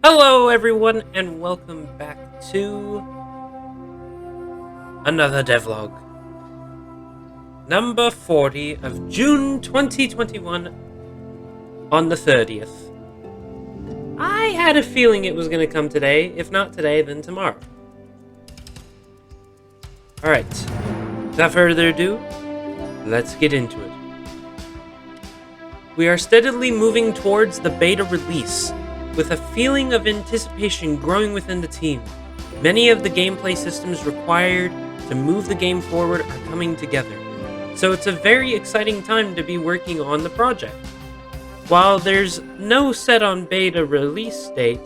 Hello, everyone, and welcome back to another devlog. Number 40 of June 2021 on the 30th. I had a feeling it was going to come today. If not today, then tomorrow. Alright, without further ado, let's get into it. We are steadily moving towards the beta release, with a feeling of anticipation growing within the team. Many of the gameplay systems required to move the game forward are coming together, so it's a very exciting time to be working on the project. While there's no set on beta release date,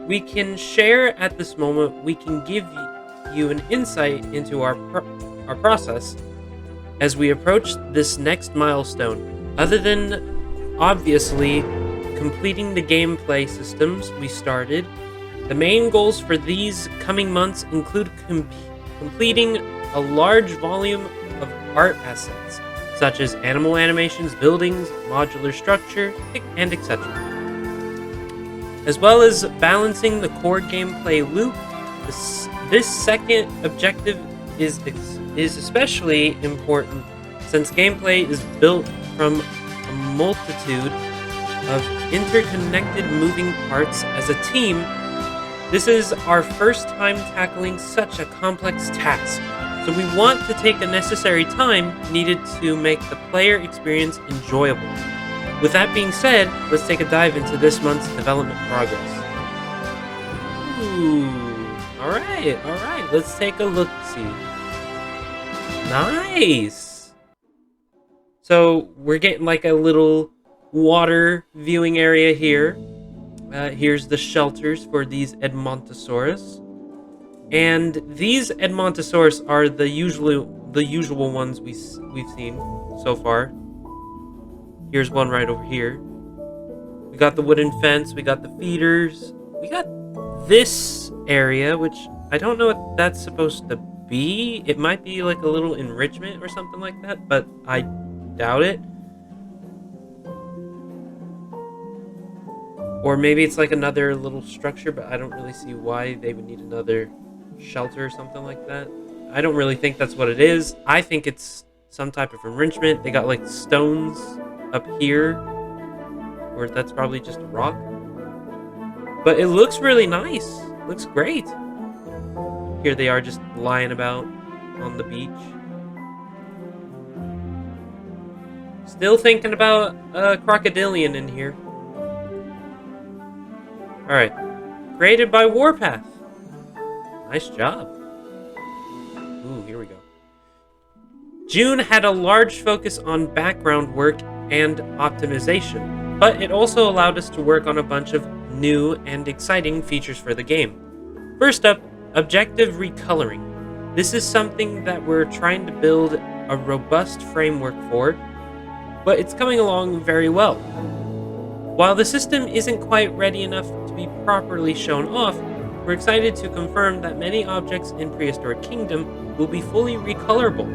we can share at this moment, we can give you an insight into our process as we approach this next milestone. Other than, obviously, completing the gameplay systems we started, the main goals for these coming months include completing a large volume of art assets, such as animal animations, buildings, modular structure, and etc. As well as balancing the core gameplay loop. This second objective is especially important since gameplay is built from a multitude of interconnected moving parts as a team. This is our first time tackling such a complex task, so we want to take the necessary time needed to make the player experience enjoyable. With that being said, let's take a dive into this month's development progress. Ooh, alright, let's take a look-see. Nice! So, we're getting like a little water viewing area here. Here's the shelters for these Edmontosaurus, and these Edmontosaurus are the usual ones we've seen so far. Here's one right over here. We got the wooden fence. We got the feeders. We got this area, which I don't know what that's supposed to be. It might be like a little enrichment or something like that, but I doubt it. Or maybe it's like another little structure, but I don't really see why they would need another shelter or something like that. I don't really think that's what it is. I think it's some type of enrichment. They got like stones up here, or that's probably just a rock. But it looks really nice. Looks great. Here they are just lying about on the beach. Still thinking about a crocodilian in here. Alright. Created by Warpath. Nice job. Ooh, here we go. June had a large focus on background work and optimization, but it also allowed us to work on a bunch of new and exciting features for the game. First up, objective recoloring. This is something that we're trying to build a robust framework for, but it's coming along very well. While the system isn't quite ready enough to be properly shown off, we're excited to confirm that many objects in Prehistoric Kingdom will be fully recolorable,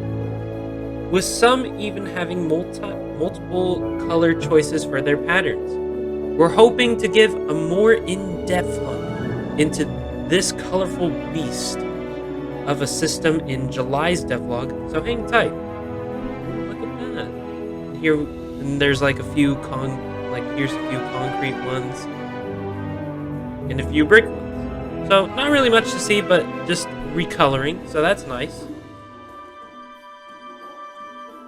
with some even having multiple color choices for their patterns. We're hoping to give a more in-depth look into this colorful beast of a system in July's devlog, so hang tight. Look at that. And there's like a few here's a few concrete ones and a few brick ones. So not really much to see, but just recoloring, so that's nice.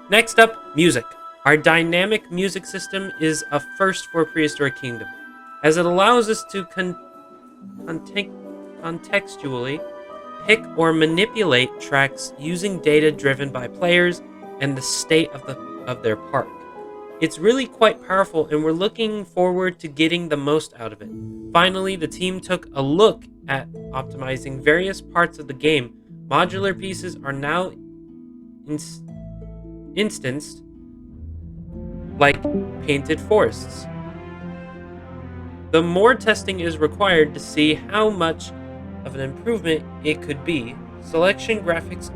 Next up, music. Our dynamic music system is a first for Prehistoric Kingdom, as it allows us to contextually pick or manipulate tracks using data driven by players and the state of their park. It's really quite powerful, and we're looking forward to getting the most out of it. Finally, the team took a look at optimizing various parts of the game. Modular pieces are now instanced like painted forests. The more testing is required to see how much of an improvement it could be. Selection graphics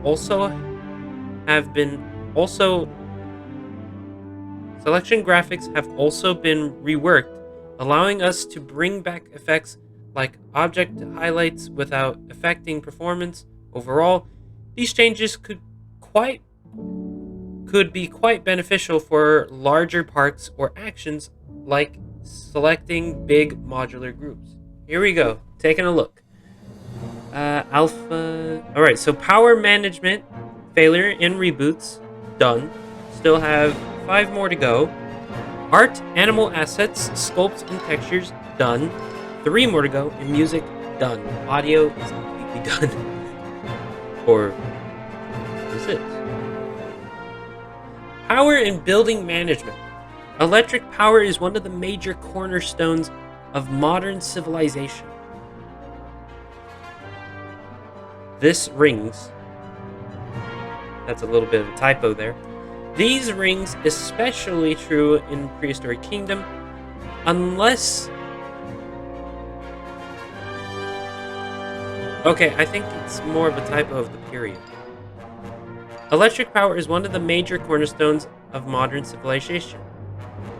have also been reworked allowing us to bring back effects like object highlights without affecting performance. Overall, these changes could be quite beneficial for larger parks or actions like selecting big modular groups. Here we go, taking a look. Alpha. Alright, so power management, failure and reboots, done. Still have 5 more to go. Art, animal assets, sculpts, and textures, done. 3 more to go. And music, done. Audio is completely done. Or is it? Power and building management. Electric power is one of the major cornerstones of modern civilization. This rings. That's a little bit of a typo there. These rings, especially true in Prehistoric Kingdom, unless... Okay, I think it's more of a typo of the period. Electric power is one of the major cornerstones of modern civilization.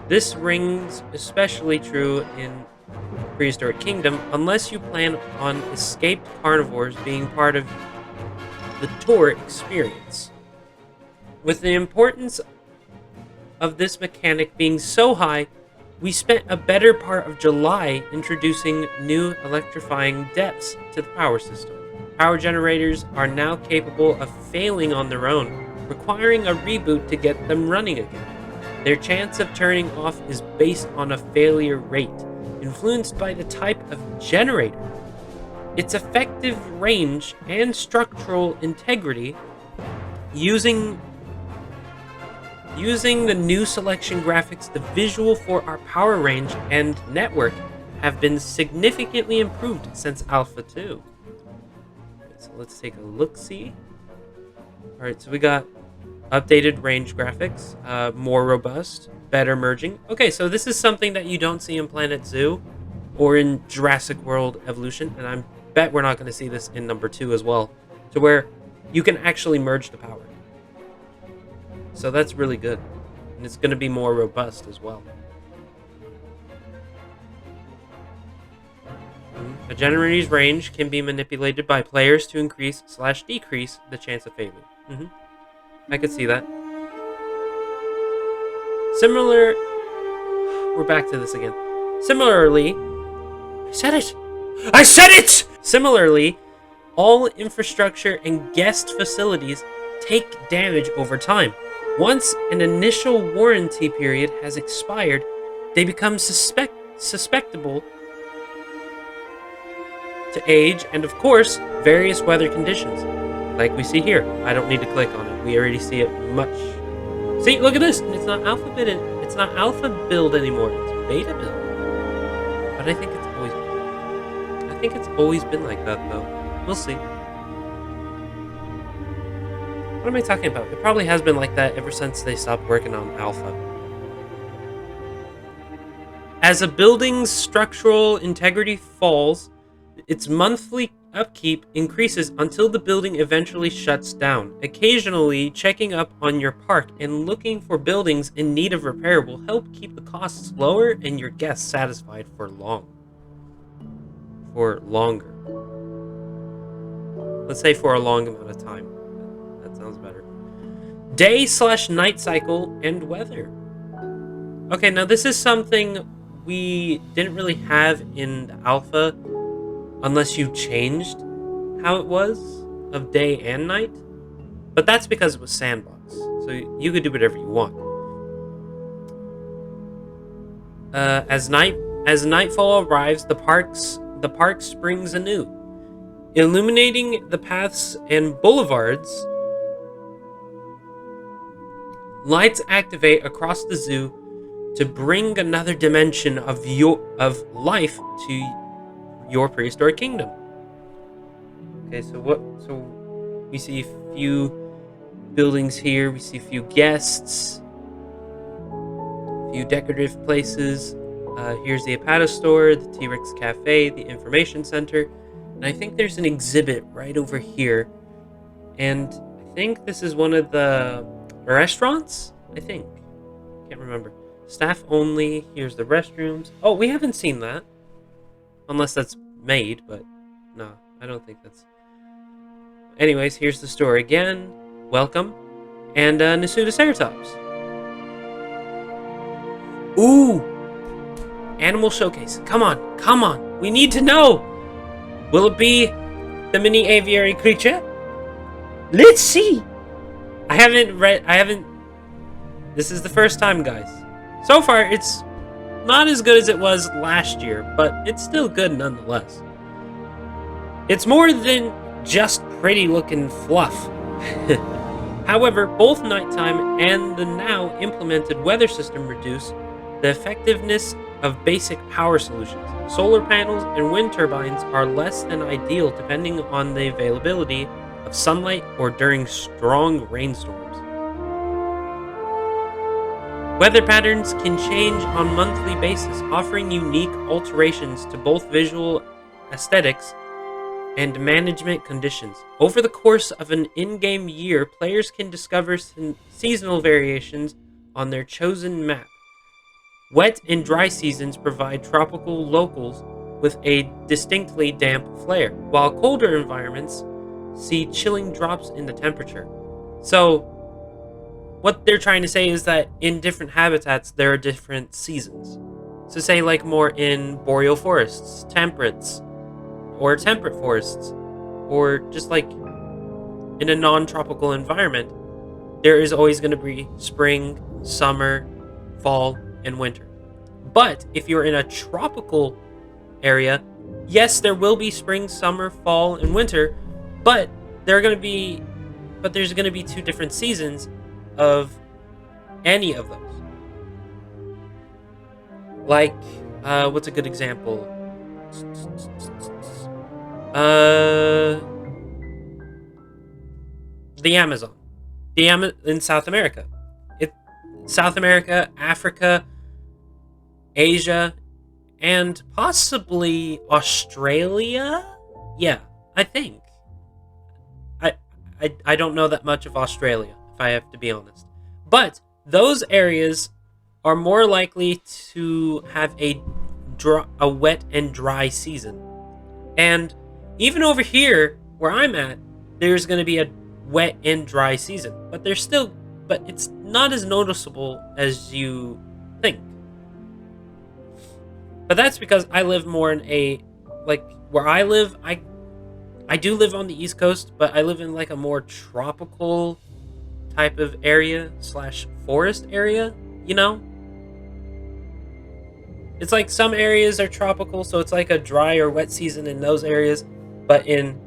This rings especially true in Prehistoric Kingdom, unless you plan on escaped carnivores being part of the tour experience. With the importance of this mechanic being so high, we spent a better part of July introducing new electrifying depths to the power system. Power generators are now capable of failing on their own, requiring a reboot to get them running again. Their chance of turning off is based on a failure rate, influenced by the type of generator, its effective range, and structural integrity. Using the new selection graphics, the visual for our power range and network have been significantly improved since Alpha 2. So let's take a look-see. Alright, so we got updated range graphics, more robust, better merging. Okay, so this is something that you don't see in Planet Zoo or in Jurassic World Evolution, and I bet we're not going to see this in number 2 as well, to where you can actually merge the power. So that's really good, and it's going to be more robust as well. A generator's range can be manipulated by players to increase/decrease the chance of failure. I could see that. We're back to this again. Similarly, I said it! Similarly, all infrastructure and guest facilities take damage over time. Once an initial warranty period has expired, they become susceptible to age and, of course, various weather conditions. Like we see here. I don't need to click on it. We already see it much. See, look at this. It's not alpha build anymore. It's beta build. But I think it's always been like that, though. We'll see. What am I talking about? It probably has been like that ever since they stopped working on alpha. As a building's structural integrity falls, its monthly upkeep increases until the building eventually shuts down. Occasionally, checking up on your park and looking for buildings in need of repair will help keep the costs lower and your guests satisfied for longer. Let's say for a long amount of time. That sounds better. Day/night cycle and weather. Okay, now this is something we didn't really have in the alpha, unless you changed how it was of day and night. But that's because it was sandbox, so you could do whatever you want. As nightfall arrives, the park springs anew, illuminating the paths and boulevards. Lights activate across the zoo to bring another dimension of life to your prehistoric kingdom. Okay, so we see a few buildings here, we see a few guests, a few decorative places. Here's the Apata store, the T-Rex Cafe, the information center, and I think there's an exhibit right over here. And I think this is one of the restaurants, I think. Can't remember. Staff only. Here's the restrooms. Oh, we haven't seen that. Unless that's made, but no, I don't think that's... Anyways, here's the store again. Welcome. And Nasutoceratops. Ooh! Animal showcase. Come on, come on. We need to know. Will it be the mini aviary creature? Let's see. I haven't... This is the first time, guys. So far, it's not as good as it was last year, but it's still good nonetheless. It's more than just pretty looking fluff. However, both nighttime and the now implemented weather system reduce the effectiveness of basic power solutions. Solar panels and wind turbines are less than ideal depending on the availability of sunlight or during strong rainstorms. Weather patterns can change on a monthly basis, offering unique alterations to both visual aesthetics and management conditions. Over the course of an in-game year, players can discover seasonal variations on their chosen map. Wet and dry seasons provide tropical locals with a distinctly damp flair, while colder environments see chilling drops in the temperature. So, what they're trying to say is that in different habitats, there are different seasons. So say like more in boreal forests, temperates, or temperate forests, or just like in a non-tropical environment, there is always going to be spring, summer, fall, and winter. But if you're in a tropical area, yes, there will be spring, summer, fall, and winter, but there's going to be 2 different seasons of any of those. Like, what's a good example? The Amazon. In South America. South America, Africa, Asia, and possibly Australia? Yeah, I think. I don't know that much of Australia, if I have to be honest. But those areas are more likely to have a wet and dry season. And even over here, where I'm at, there's going to be a wet and dry season. But it's not as noticeable as you think. But that's because I live more in where I live, I do live on the East Coast, but I live in like a more tropical type of area / forest area, you know? It's like some areas are tropical, so it's like a dry or wet season in those areas, but in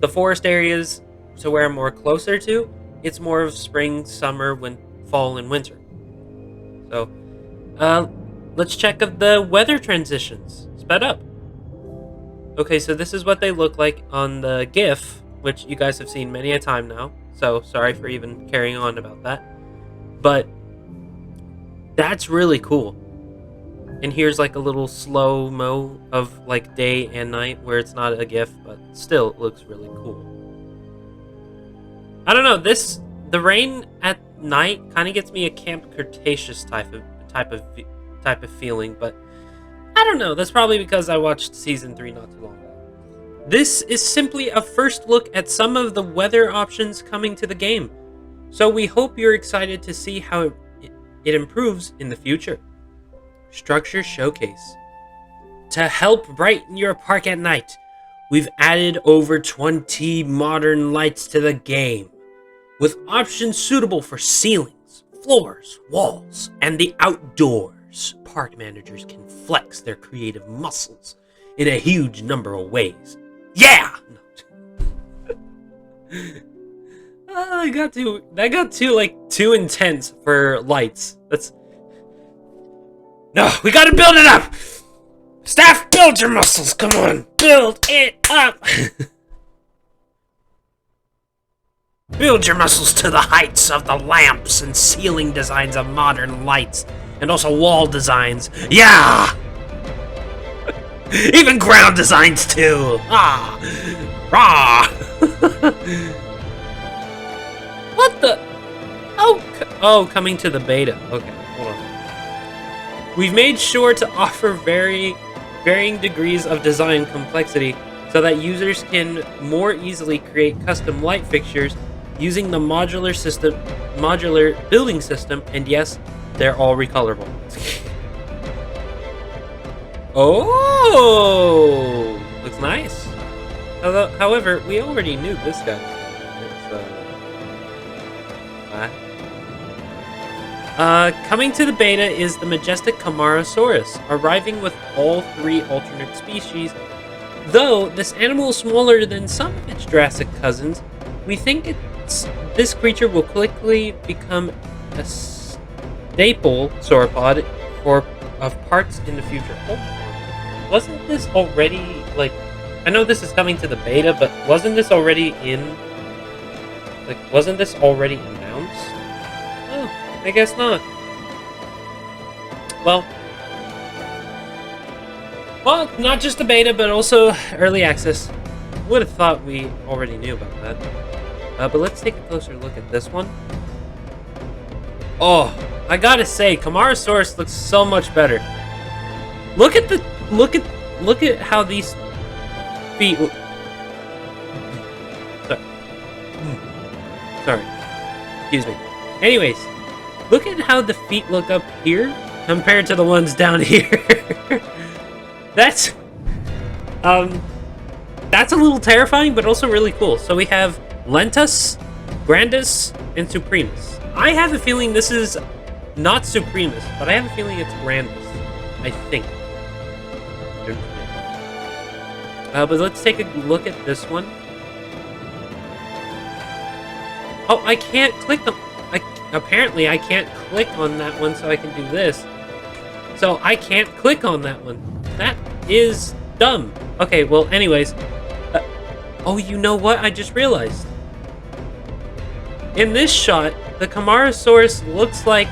the forest areas, so where I'm more closer to, it's more of spring, summer, fall, and winter. So, let's check of the weather transitions. Sped up. Okay, so this is what they look like on the GIF, which you guys have seen many a time now. So, sorry for even carrying on about that. But that's really cool. And here's like a little slow-mo of like day and night where it's not a GIF, but still it looks really cool. I don't know, the rain at night kind of gets me a Camp Cretaceous type of feeling, but I don't know. That's probably because I watched Season 3 not too long ago. This is simply a first look at some of the weather options coming to the game, so we hope you're excited to see how it improves in the future. Structure Showcase. To help brighten your park at night, we've added over 20 modern lights to the game, with options suitable for ceilings, floors, walls, and the outdoors. Park managers can flex their creative muscles in a huge number of ways. Yeah! That got too intense for lights. No, we gotta build it up! Staff, build your muscles, come on! Build it up! Build your muscles to the heights of the lamps and ceiling designs of modern lights. And also wall designs. Yeah! Even ground designs too. Ah! Rah! What the? Oh, coming to the beta. Okay, hold on. We've made sure to offer varying degrees of design complexity so that users can more easily create custom light fixtures using the modular building system, and yes, they're all recolorable. Oh, looks nice. However, we already knew this guy. Coming to the beta is the majestic Camarasaurus, arriving with all 3 alternate species. Though this animal is smaller than some of its Jurassic cousins, we think this creature will quickly become a staple sauropod of parts in the future. Oh, wasn't this already, like, I know this is coming to the beta, but wasn't this already announced? Oh, I guess not. Well, not just the beta, but also early access. Would have thought we already knew about that. But let's take a closer look at this one. Oh, I gotta say, Camarasaurus looks so much better. Look at how these feet. Sorry. Excuse me. Anyways, look at how the feet look up here compared to the ones down here. That's a little terrifying, but also really cool. So we have Lentus, Grandis, and Supremus. I have a feeling this is not Supremus, but I have a feeling it's Grandis. I think. But let's take a look at this one. Oh, I can't click them. Apparently, I can't click on that one, so I can do this. So I can't click on that one. That is dumb. Okay, well, anyways. Oh, you know what? I just realized. In this shot, the Camarasaurus looks like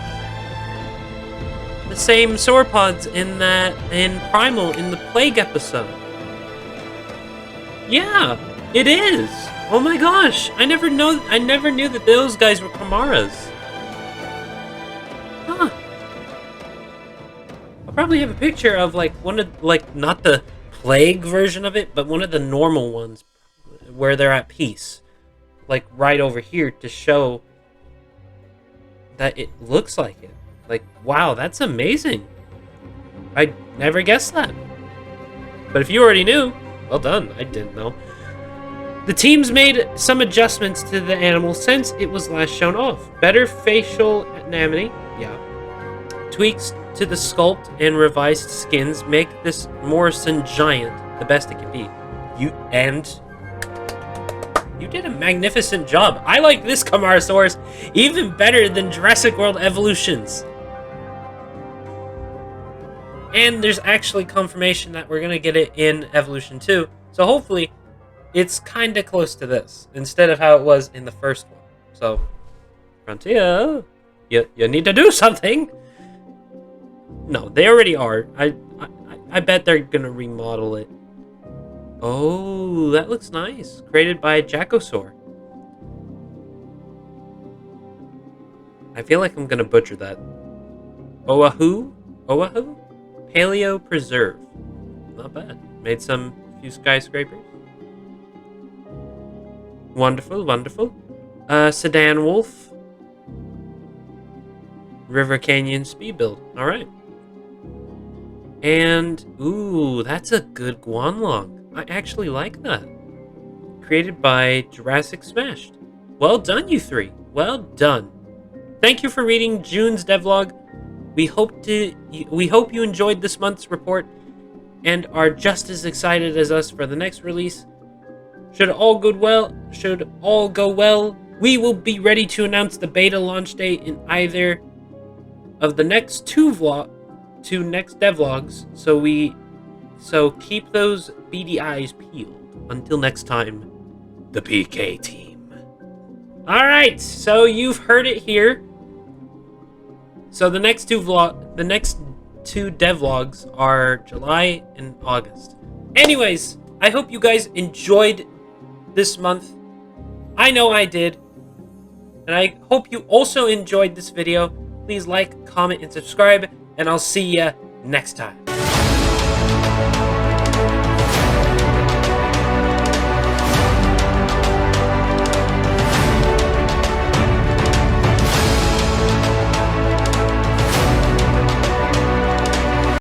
the same sauropods in Primal in the Plague episode. Yeah, it is. Oh my gosh, I never knew that those guys were Camaras. Huh. I'll probably have a picture of not the Plague version of it, but one of the normal ones where they're at peace. Like right over here to show that it looks like it. Like, wow, that's amazing. I never guessed that. But if you already knew, well done. I didn't know. The team's made some adjustments to the animal since it was last shown off. Better facial anatomy, yeah. Tweaks to the sculpt and revised skins make this Morrison giant the best it can be. You did a magnificent job. I like this Camarasaurus even better than Jurassic World Evolutions. And there's actually confirmation that we're going to get it in Evolution 2. So hopefully, it's kind of close to this, instead of how it was in the first one. So, Frontier, you need to do something. No, they already are. I bet they're going to remodel it. Oh, that looks nice. Created by Jackosaur. I feel like I'm going to butcher that. Oahu? Paleo Preserve. Not bad. Made few skyscrapers. Wonderful, wonderful. Sedan Wolf. River Canyon Speed Build. Alright. And, ooh, that's a good Guanlong. I actually like that. Created by Jurassic Smashed. Well done, you three. Well done. Thank you for reading June's devlog. We hope you enjoyed this month's report and are just as excited as us for the next release. Should all go well, we will be ready to announce the beta launch date in either of the next two next devlogs. So keep those beady eyes peeled. Until next time, the PK team. All right, so you've heard it here. So the next two devlogs are July and August. Anyways, I hope you guys enjoyed this month. I know I did. And I hope you also enjoyed this video. Please like, comment, and subscribe. and I'll see ya next time.